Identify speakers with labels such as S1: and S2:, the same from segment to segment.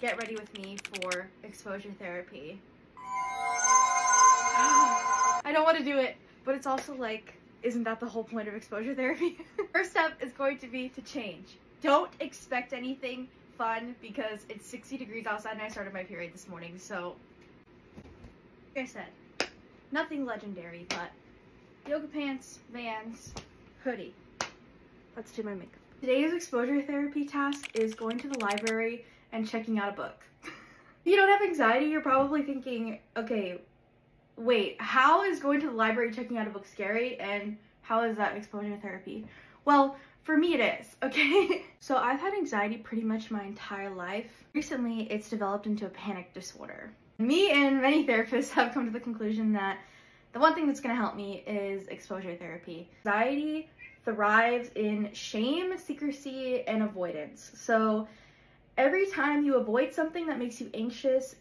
S1: get ready with me for exposure therapy. I don't want to do it, but it's also like, isn't that the whole point of exposure therapy? First step is going to be to change. Don't expect anything fun because it's 60 degrees outside and I started my period this morning, so like I said, nothing legendary, but yoga pants, Vans, hoodie. Let's do my makeup. Today's exposure therapy task is going to the library and checking out a book. If you don't have anxiety, you're probably thinking, okay, wait, how is going to the library checking out a book scary and how is that exposure therapy? Well, for me it is, okay? So I've had anxiety pretty much my entire life. Recently, it's developed into a panic disorder. Me and many therapists have come to the conclusion that the one thing that's gonna help me is exposure therapy. Anxiety thrives in shame, secrecy, and avoidance. So every time you avoid something that makes you anxious,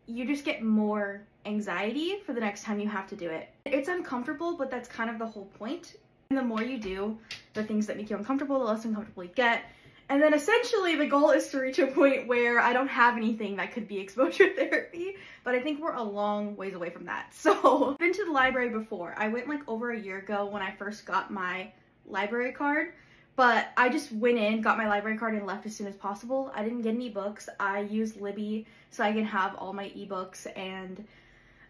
S1: you just get more anxiety for the next time you have to do it. It's uncomfortable, but that's kind of the whole point. And the more you do the things that make you uncomfortable, the less uncomfortable you get. And then essentially the goal is to reach a point where I don't have anything that could be exposure therapy, but I think we're a long ways away from that. So I've been to the library before. I went like over a year ago when I first got my library card, but I just went in, got my library card and left as soon as possible. I didn't get any books. I used Libby so I can have all my ebooks and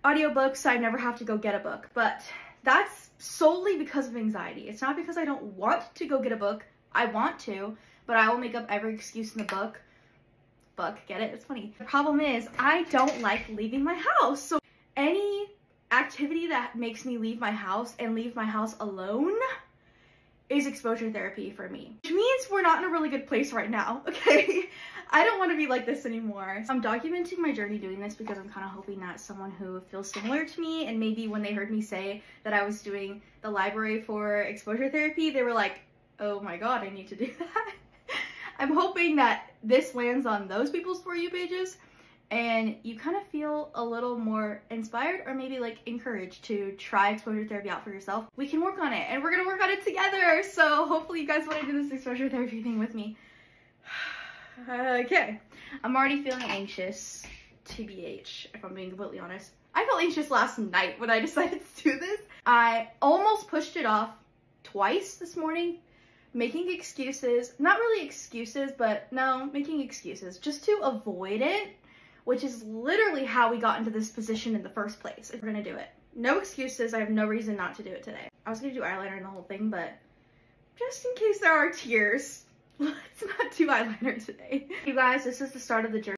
S1: audiobooks so I never have to go get a book. But that's solely because of anxiety. It's not because I don't want to go get a book. I want to, but I will make up every excuse in the book. Get it? It's funny. The problem is I don't like leaving my house. So any activity that makes me leave my house and leave my house alone is exposure therapy for me. Which means we're not in a really good place right now, okay? I don't want to be like this anymore. I'm documenting my journey doing this because I'm kind of hoping that someone who feels similar to me, and maybe when they heard me say that I was doing the library for exposure therapy, they were like, oh my god, I need to do that. I'm hoping that this lands on those people's For You pages and you kind of feel a little more inspired or maybe like encouraged to try exposure therapy out for yourself. We can work on it and we're gonna work on it together. So hopefully you guys want to do this exposure therapy thing with me. Okay, I'm already feeling anxious, TBH, if I'm being completely honest. I felt anxious last night when I decided to do this. I almost pushed it off twice this morning, making excuses, not really excuses, but no, making excuses just to avoid it, which is literally how we got into this position in the first place. If we're gonna do it. No excuses, I have no reason not to do it today. I was gonna do eyeliner in the whole thing, but just in case there are tears, let's not do eyeliner today. You guys, this is the start of the journey.